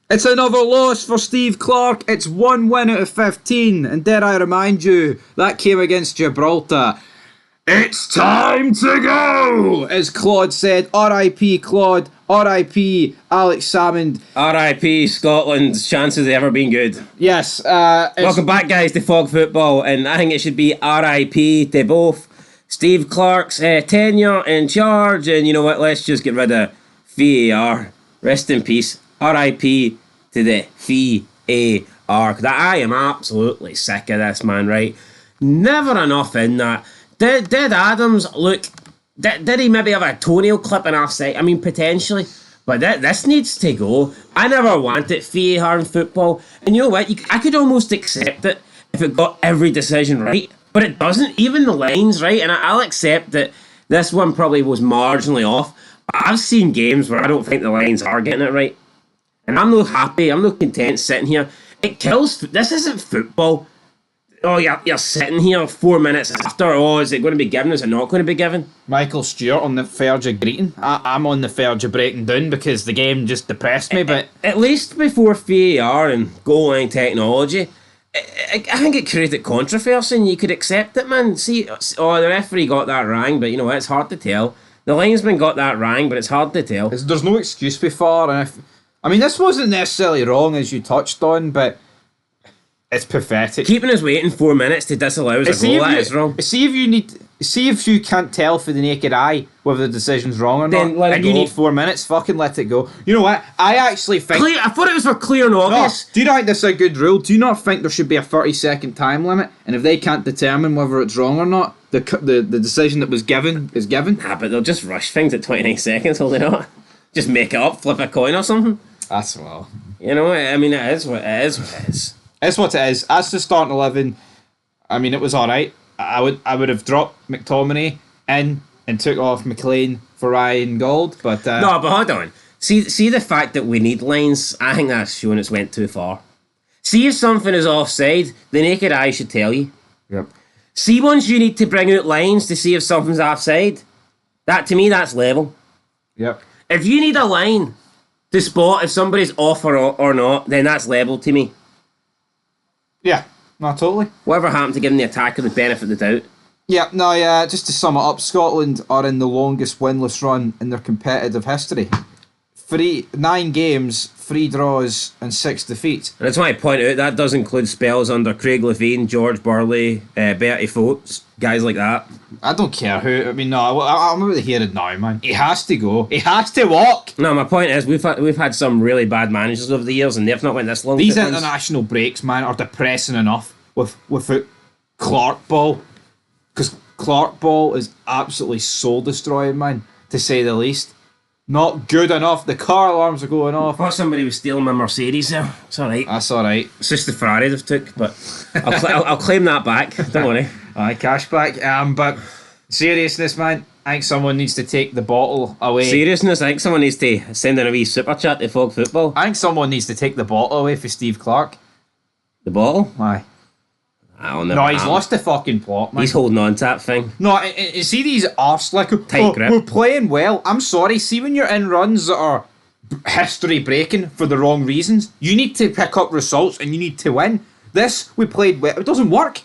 It's another loss for Steve Clarke. It's 1 win out of 15. And dare I remind you, that came against Gibraltar. It's time to go, as Claude said. R.I.P. Claude. R.I.P. Alex Salmond. R.I.P. Scotland's chances of ever being good. Yes. Welcome back, guys, to Fog Football. And I think it should be R.I.P. to both Steve Clarke's tenure in charge. And you know what? Let's just get rid of VAR. Rest in peace. R.I.P. to the VAR. Because I am absolutely sick of this, man, right? Never enough in that. Did Adams look... Did he maybe have a toenail clipping offside? I mean, potentially. But this needs to go. I never wanted VAR in football. And you know what? I could almost accept it if it got every decision right. But it doesn't. Even the lines, right? And I'll accept that this one probably was marginally off. But I've seen games where I don't think the lines are getting it right. And I'm not happy. I'm not content sitting here. It kills... This isn't football. Oh, you're sitting here 4 minutes after. Oh, is it going to be given? Is it not going to be given? Michael Stewart on the verge of greeting. I'm on the verge of breaking down because the game just depressed me. But at least before VAR and goal line technology, I think it created controversy and you could accept it, man. See, the referee got that wrong, but you know what? It's hard to tell. The linesman got that wrong, but it's hard to tell. There's no excuse before. And this wasn't necessarily wrong, as you touched on, but... It's pathetic. Keeping us waiting 4 minutes to disallow us a goal, that is wrong. See if you can't tell for the naked eye whether the decision's wrong or then not, let it and go. You need 4 minutes, fucking let it go. You know what? I actually think... I thought it was for clear and obvious. No, do you not think this is a good rule? Do you not think there should be a 30-second time limit? And if they can't determine whether it's wrong or not, the decision that was given is given? But they'll just rush things at 29 seconds, will they not? Just make it up, flip a coin or something. That's well. You know, I mean, it is what it is. It's what it is. As to starting 11, I mean, it was alright. I would have dropped McTominay in and took off McLean for Ryan Gold, but... No, but hold on. See the fact that we need lines, I think that's showing it's went too far. See if something is offside, the naked eye should tell you. Yep. See once you need to bring out lines to see if something's offside, that to me, that's level. Yep. If you need a line to spot if somebody's off or not, then that's level to me. Yeah, no, totally. Whatever happened to giving the attacker the benefit of the doubt? Yeah, no, just to sum it up, Scotland are in the longest winless run in their competitive history. 9 games, 3 draws, and 6 defeats. And that's why I point out that does include spells under Craig Levein, George Burley, Bertie Fotes, guys like that. I don't care who. I mean, no, I'm about to hear it now, man. He has to go. He has to walk. No, my point is we've had some really bad managers over the years, and they've not went this long. These international breaks, man, are depressing enough without Clarke ball, because Clarke ball is absolutely soul destroying, man, to say the least. Not good enough. The car alarms are going off. I thought somebody was stealing my Mercedes there. It's alright. That's alright. It's just the Ferrari they've took, but I'll claim that back. Don't worry. Aye, cash back. But seriousness, man, I think someone needs to take the bottle away. Seriousness, I think someone needs to send in a wee super chat to Fog Football. I think someone needs to take the bottle away for Steve Clarke. The bottle? Aye. No, he's lost the fucking plot, man. He's holding on to that thing. No, see these arse like tight grip. We're playing well. I'm sorry. See when you're in runs that are history breaking for the wrong reasons, you need to pick up results and you need to win. This we played well. It doesn't work.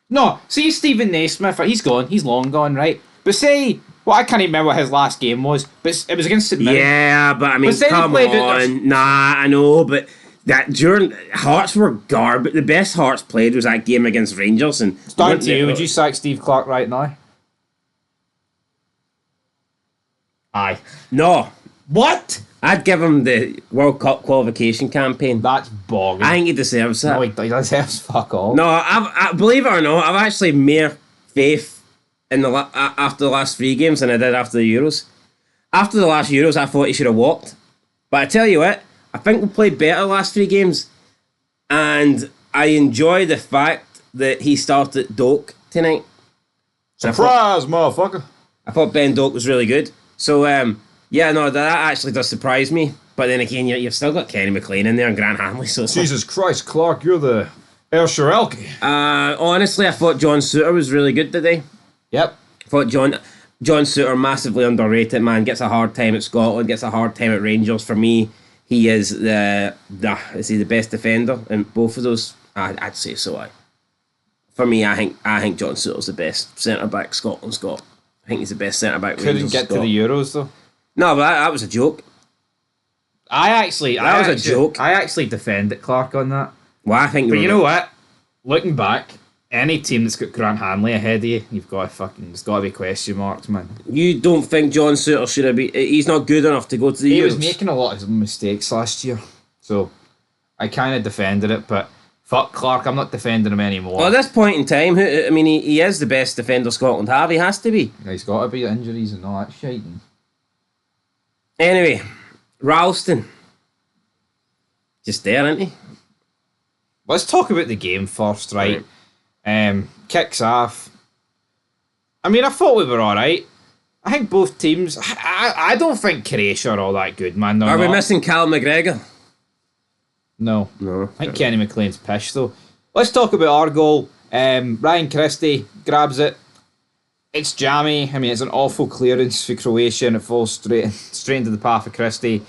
No, see Stephen Naismith. He's gone. He's long gone, right? But say, well, I can't even remember what his last game was, but it was against St Mirren. Yeah, but I mean, come on. Nah, I know, but. That during Hearts were garbage. The best Hearts played was that game against Rangers. And it's down to you. Would you sack Steve Clarke right now? Aye. No. What? I'd give him the World Cup qualification campaign. That's bogging. I think he deserves that. No, he deserves fuck all. No, I believe it or not, I've actually more faith in after the last 3 games than I did after the Euros. After the last Euros, I thought he should have walked. But I tell you what, I think we played better the last 3 games. And I enjoy the fact that he started Doak tonight. Surprise, motherfucker. I thought Ben Doak was really good. So, yeah, no, that actually does surprise me. But then again, you've still got Kenny McLean in there and Grant Hanley. So Jesus Christ, Clarke, you're the El Shirelki. Honestly, I thought John Souttar was really good today. Yep. I thought John Souttar massively underrated, man. Gets a hard time at Scotland, gets a hard time at Rangers. For me, he is is he the best defender in both of those? I'd say so. For me, I think John Souttar's the best centre back Scotland's got. I think he's the best centre back. Couldn't get to the Euros though. No, but that was a joke. That was a joke. I actually defended Clarke on that. Well, I think. But you know what? Looking back, any team that's got Grant Hanley ahead of you, there's got to be question marks, man. You don't think John Souttar should have been? He's not good enough to go to the Euros. He was making a lot of mistakes last year, so I kind of defended it. But fuck Clarke, I'm not defending him anymore. Well, at this point in time, he is the best defender Scotland have. He has to be. He's got to be, injuries and all that shit. Anyway, Ralston, just there, isn't he? Let's talk about the game first, right? Kicks off. I mean, I thought we were alright. I think both teams... I don't think Croatia are all that good, man. Are we missing Cal McGregor? No. No. I think Kenny McLean's pish, though. Let's talk about our goal. Ryan Christie grabs it. It's jammy. I mean, it's an awful clearance for Croatia and it falls straight into the path of Christie.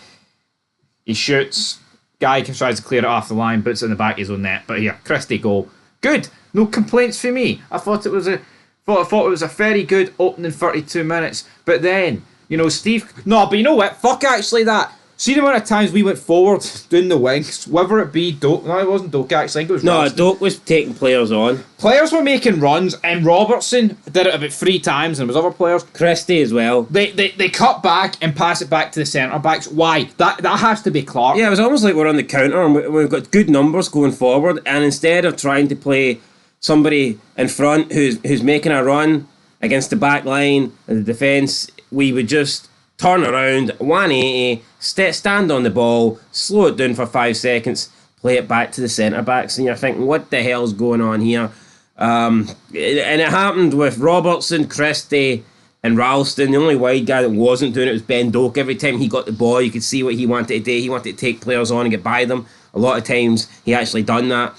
He shoots. Guy tries to clear it off the line, puts it in the back of his own net. But here, Christie goal. Good. No complaints for me. I thought it was a very good opening 32 minutes. But then, Steve... No, but you know what? Fuck actually that. See the amount of times we went forward doing the wings, whether it be Doak. No, it wasn't Doak actually. I think it was Ralston. Doak was taking players on. Players were making runs, and Robertson did it about 3 times, and there was other players. Christie as well. They cut back and pass it back to the centre backs. Why? That has to be Clarke. Yeah, it was almost like we're on the counter, and we've got good numbers going forward, and instead of trying to play somebody in front who's making a run against the back line and the defence, we would just turn around, 180, stand on the ball, slow it down for 5 seconds, play it back to the centre backs, and you're thinking, what the hell's going on here? And it happened with Robertson, Christie, and Ralston. The only wide guy that wasn't doing it was Ben Doak. Every time he got the ball, you could see what he wanted to do. He wanted to take players on and get by them. A lot of times, he actually done that.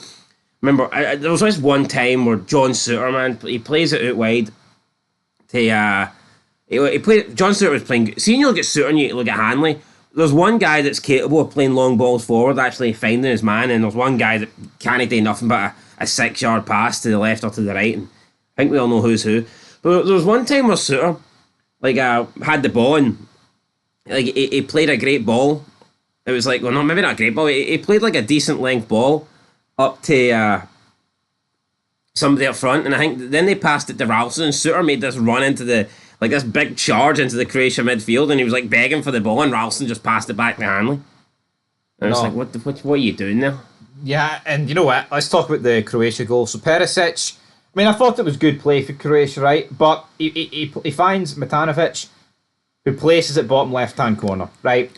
Remember, there was this one time where John Souttar, man, he plays it out wide to... He played. John Souttar was playing. See, you look at Souttar and you look at Hanley. There's one guy that's capable of playing long balls forward, actually finding his man, and there's one guy that can't do nothing but a 6-yard pass to the left or to the right. And I think we all know who's who. But there was one time where Souttar, had the ball and he played a great ball. It was like, well, no, maybe not a great ball. He played like a decent length ball up to somebody up front, and I think then they passed it to Ralston, and Souttar made this run into this big charge into the Croatia midfield, and he was begging for the ball, and Ralston just passed it back to Hanley. And I was like, what are you doing now? Yeah, and you know what? Let's talk about the Croatia goal. So Perisic, I mean, I thought it was good play for Croatia, right? But he finds Matanovic, who places it bottom left-hand corner, right?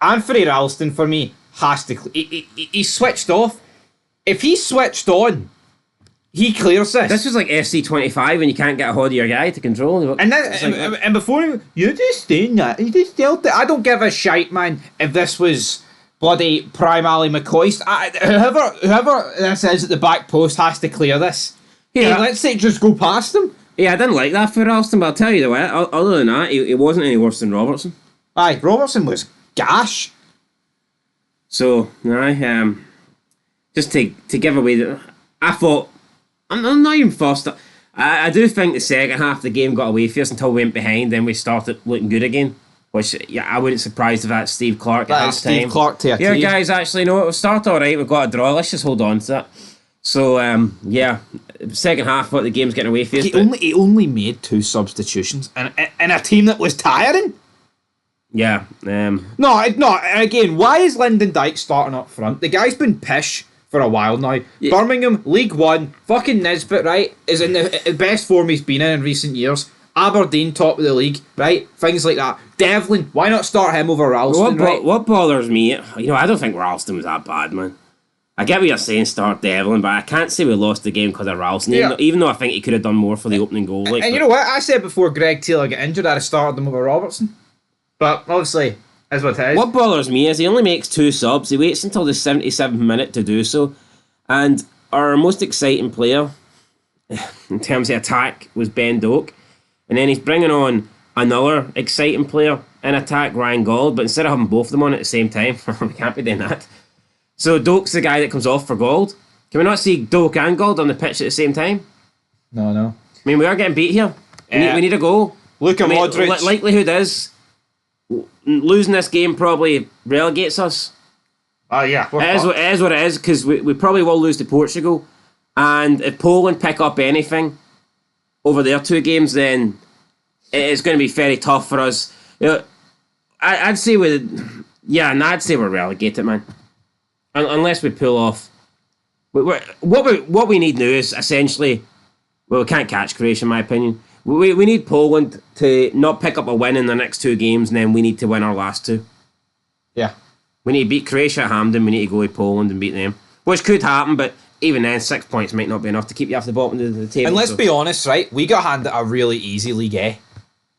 Anthony Ralston, for me, has to... He switched off. If he switched on, he clears this. This was like FC25 when you can't get a hold of your guy to control it. And before him, you're just doing that. You just dealt it. I don't give a shite, man, if this was bloody Prime Ali McCoist. Whoever this is at the back post has to clear this. Yeah, hey, let's say just go past him. Yeah, I didn't like that for Ralston, but I'll tell you the way, other than that, he wasn't any worse than Robertson. Aye, Robertson was gash. So, just to give away I thought, I'm not even fussed. I do think the second half of the game got away from us until we went behind, then we started looking good again. Which, yeah, I wouldn't surprised if that's Steve Clarke at half time. Steve Clarke to a Here, guys, actually, no, it'll start alright, we've got a draw, let's just hold on to that. So, second half, the game's getting away from us. He only made 2 substitutions in a team that was tiring. Yeah. No, again, why is Lyndon Dykes starting up front? The guy's been pish for a while now. Yeah. Birmingham, League One, fucking Nisbet, right, is in the best form he's been in recent years. Aberdeen, top of the league, right? Things like that. Devlin, why not start him over Ralston, right? What bothers me, I don't think Ralston was that bad, man. I get what you're saying, start Devlin, but I can't say we lost the game because of Ralston, even though I think he could have done more for the opening goal. And you know what? I said before Greg Taylor got injured, I'd have started him over Robertson. But obviously, is what it is. What bothers me is he only makes 2 subs. He waits until the 77th minute to do so. And our most exciting player, in terms of attack, was Ben Doak. And then he's bringing on another exciting player in attack Ryan Gauld, but instead of having both of them on at the same time, we can't be doing that. So Doak's the guy that comes off for Gauld. Can we not see Doak and Gauld on the pitch at the same time? No. I mean, we are getting beat here. We need a goal. Luka Modric. Likelihood is losing this game probably relegates us. Yeah. It is what it is, because we probably will lose to Portugal. And if Poland pick up anything over their 2 games, then it's going to be very tough for us. I'd say I'd say we're relegated, man. Unless we pull off. What we need now is essentially, we can't catch Croatia, in my opinion. We need Poland to not pick up a win in the next 2 games, and then we need to win our last 2. Yeah. We need to beat Croatia at Hampden. We need to go to Poland and beat them, which could happen, but even then, 6 points might not be enough to keep you off the bottom of the table. And let's be honest, right? We got handed a really easy League A.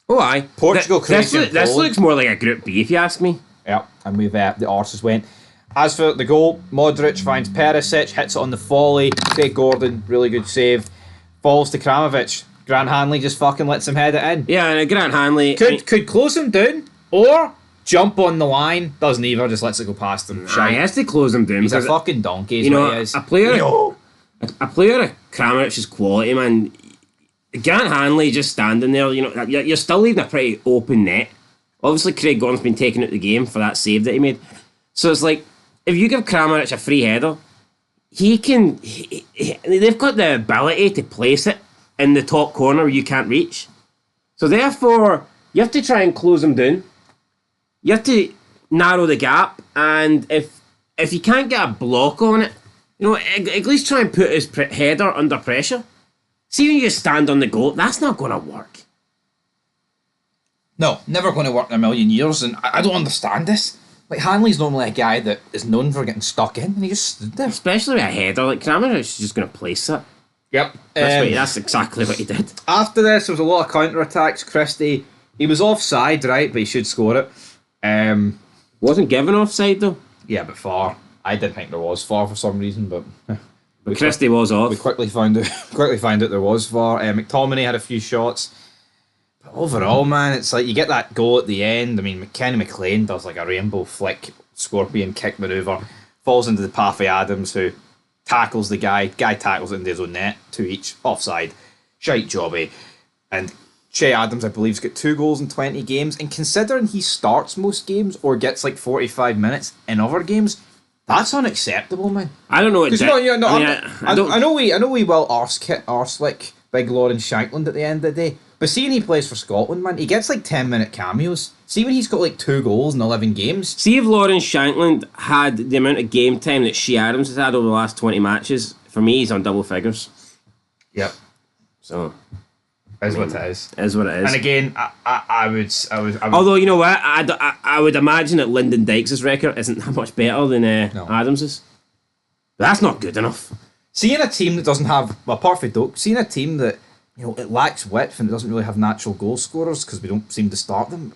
Oh, aye. Portugal, Croatia, and this Poland. looks more like a Group B, if you ask me. Yeah, and we've the arses went. As for the goal, Modric finds Perisic, hits it on the volley. Craig Gordon, really good save. Falls to Kramovic. Grant Hanley just fucking lets him head it in. Yeah, and Grant Hanley Could close him down, or jump on the line. Doesn't either, just lets it go past him. He has to close him down. He's a fucking donkey, is what he is. A player of Kramovic's quality, man. Grant Hanley just standing there, you're still leaving a pretty open net. Obviously, Craig Gordon's been taken out of the game for that save that he made. So it's like, if you give Kramovic a free header, they've got the ability to place it in the top corner where you can't reach. So therefore, you have to try and close him down. You have to narrow the gap, and if you can't get a block on it, at least try and put his header under pressure. See, when you just stand on the goal, that's not going to work. No, never going to work in a million years, and I don't understand this. Like, Hanley's normally a guy that is known for getting stuck in, and he just stood there. Especially with a header, like Kramer is just going to place it. Yep. That's exactly what he did. After this, there was a lot of counter-attacks. Christie, he was offside, right, but he should score it. Wasn't given offside, though. Yeah, but far. I didn't think there was far for some reason, but Christie was off. We quickly found out there was far. McTominay had a few shots. But overall, man, it's like you get that goal at the end. I mean, Kenny McLean does like a rainbow flick, scorpion kick manoeuvre, falls into the path of Adams, who tackles the guy. Guy tackles it into his own net, 2 each, offside. Shite jobby. And Che Adams, I believe, has got 2 goals in 20 games. And considering he starts most games or gets like 45 minutes in other games, that's unacceptable, man. I don't know what. I know we will arse like big Lawrence Shankland at the end of the day. But seeing he plays for Scotland, man, he gets like 10-minute cameos. See when he's got like 2 goals in 11 games. See if Lawrence Shankland had the amount of game time that Shea Adams has had over the last 20 matches. For me, he's on double figures. Yep. So. Is what it is. Is what it is. And again, I would. Although, you know what? I would imagine that Lyndon Dykes' record isn't that much better than Adams's. But that's not good enough. Seeing a team that doesn't have, well, apart from Doak, seeing a team that, it lacks width and it doesn't really have natural goal scorers because we don't seem to start them,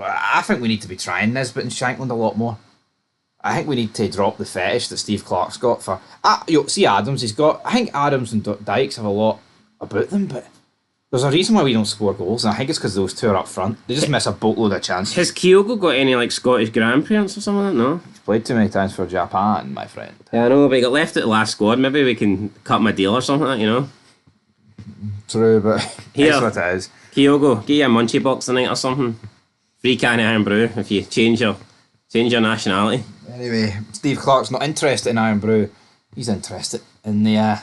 I think we need to be trying Nisbet and Shankland a lot more. I think we need to drop the fetish that Steve Clarke's got for... see Adams, I think Adams and Dykes have a lot about them, but there's a reason why we don't score goals, and I think it's because those 2 are up front. They just miss a boatload of chances. Has Kyogo got any Scottish Grand Prix or something like that? No? He's played too many times for Japan, my friend. Yeah, I know, but he got left at the last squad. Maybe we can cut him a deal or something like that, True, but that's what it is. Kyogo, get you a munchie box tonight or something. Free can of Iron Brew if you change your nationality. Anyway, Steve Clarke's not interested in Iron Brew. He's interested in the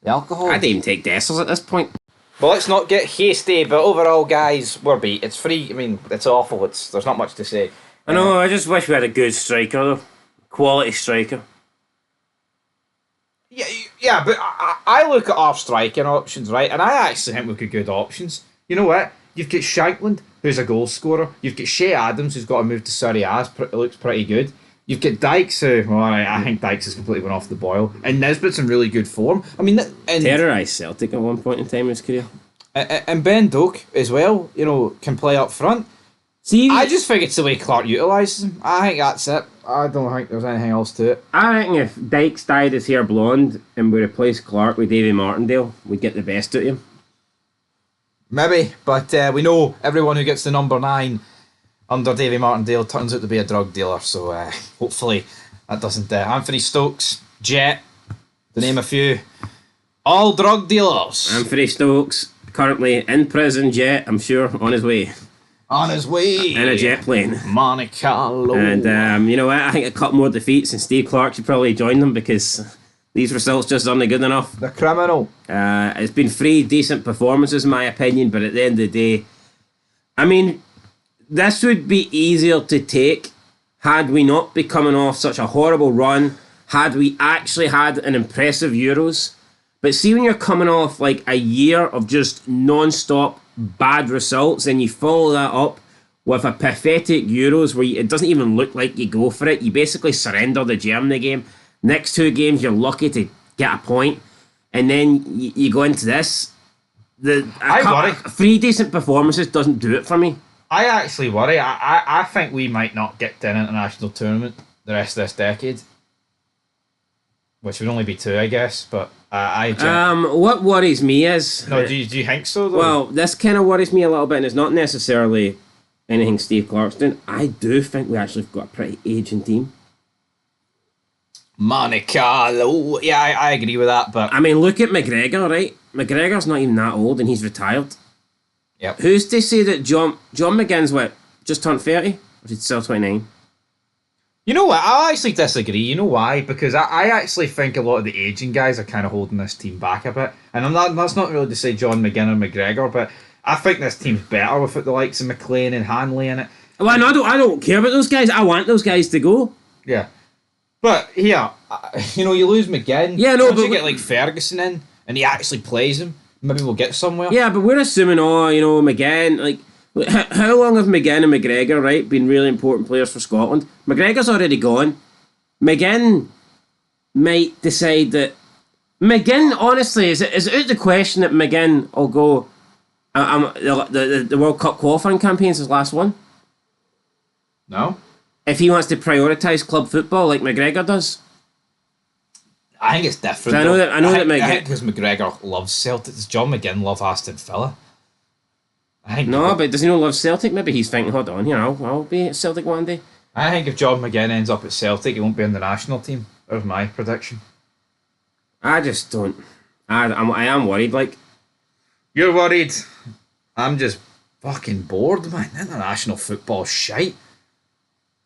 alcohol. I'd even take Dessers at this point. Well, let's not get hasty, but overall, guys, we're beat. It's free. I mean, it's awful. There's not much to say. I know, I just wish we had a good striker, though. Quality striker. Yeah, but I look at our striking options, right, and I actually think we've got good options. You know what? You've got Shankland, who's a goal scorer. You've got Shea Adams, who's got to move to Serie A. Looks pretty good. You've got Dykes, who, well, I think Dykes has completely went off the boil. And Nisbet's in really good form. I mean, terrorised Celtic at one point in time in his career. And Ben Doak as well, can play up front. See, I just think it's the way Clarke utilises him. I think that's it. I don't think there's anything else to it. I think if Dykes dyed his hair blonde and we replaced Clarke with Davy Martindale, we'd get the best out of him. Maybe, but we know everyone who gets the number 9 under Davy Martindale turns out to be a drug dealer. So hopefully that doesn't. Anthony Stokes, Jet, to name a few, all drug dealers. Anthony Stokes, currently in prison, Jet, I'm sure, on his way. On his way. In a jet plane. Monte Carlo. And you know what? I think a couple more defeats and Steve Clarke should probably join them because these results just aren't good enough. The criminal. It's been 3 decent performances in my opinion, but at the end of the day, I mean, this would be easier to take had we not been coming off such a horrible run, had we actually had an impressive Euros. But see, when you're coming off like a year of just non-stop bad results and you follow that up with a pathetic Euros where it doesn't even look like you go for it, you basically surrender the Germany game. Next 2 games you're lucky to get a point, and then you go into this. I worry. 3 decent performances doesn't do it for me. I actually worry. I think we might not get to an international tournament the rest of this decade, which would only be 2, I guess. But what worries me is... No, do you think so, though? Well, this kind of worries me a little bit, and it's not necessarily anything Steve Clarke's doing. I do think we actually have got a pretty aging team. Monte Carlo. Yeah, I agree with that, but... I mean, look at McGregor, right? McGregor's not even that old, and he's retired. Yep. Who's to say that John McGinn's, just turned 30? Or is he still 29? You know what? I actually disagree. You know why? Because I actually think a lot of the aging guys are kind of holding this team back a bit. And that's not really to say John McGinn or McGregor, but I think this team's better without the likes of McLean and Hanley in it. Well, no, I don't care about those guys. I want those guys to go. Yeah. But here, you lose McGinn. Yeah, no, once but you get like Ferguson in and he actually plays him, maybe we'll get somewhere. Yeah, but we're assuming, McGinn, like, how long have McGinn and McGregor, right, been really important players for Scotland? McGregor's already gone. McGinn might decide that... McGinn, honestly, is it out the question that McGinn will go... the World Cup qualifying campaign's his last one? No. If he wants to prioritise club football like McGregor does? I think it's different. I know that McGregor... I think because McGregor loves Celtic. Does John McGinn love Aston Villa? No, but does he not love Celtic? Maybe he's thinking, hold on, I'll be at Celtic one day. I think if John McGinn ends up at Celtic, he won't be in the national team. There's my prediction. I just don't... I am worried, like... You're worried. I'm just fucking bored, man. International football shite.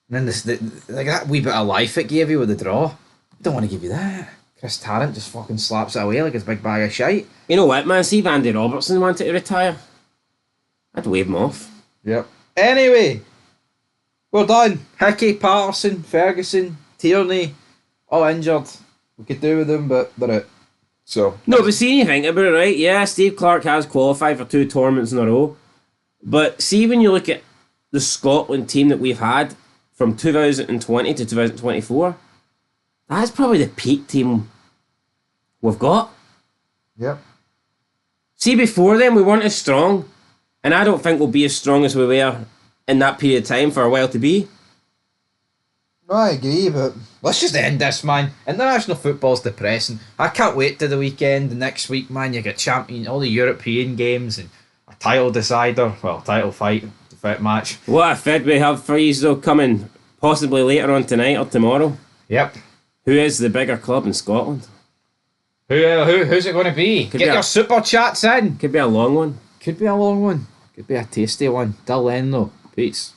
And then that wee bit of life it gave you with the draw. I don't want to give you that. Chris Tarrant just fucking slaps it away like it's a big bag of shite. You know what, man? See if Andy Robertson wanted to retire, I'd wave him off. Yep. Anyway, we're done. Hickey, Patterson, Ferguson, Tierney, all injured. We could do with them, but they're out. So no, but see, you think about it, right? Yeah, Steve Clarke has qualified for 2 tournaments in a row, but see when you look at the Scotland team that we've had from 2020 to 2024, that's probably the peak team we've got. Yep. See, before then we weren't as strong, and I don't think we'll be as strong as we were in that period of time for a while to be. I agree, but let's just end this, man. International football's depressing. I can't wait to the weekend. The next week, man, you get all the European games and a title decider, title fight match. What a fed we have for you, though, coming possibly later on tonight or tomorrow. Yep. Who is the bigger club in Scotland? Who's it going to be? Get your super chats in. Could be a long one. Could be a long one. Could be a tasty one. Till then, though. Peace.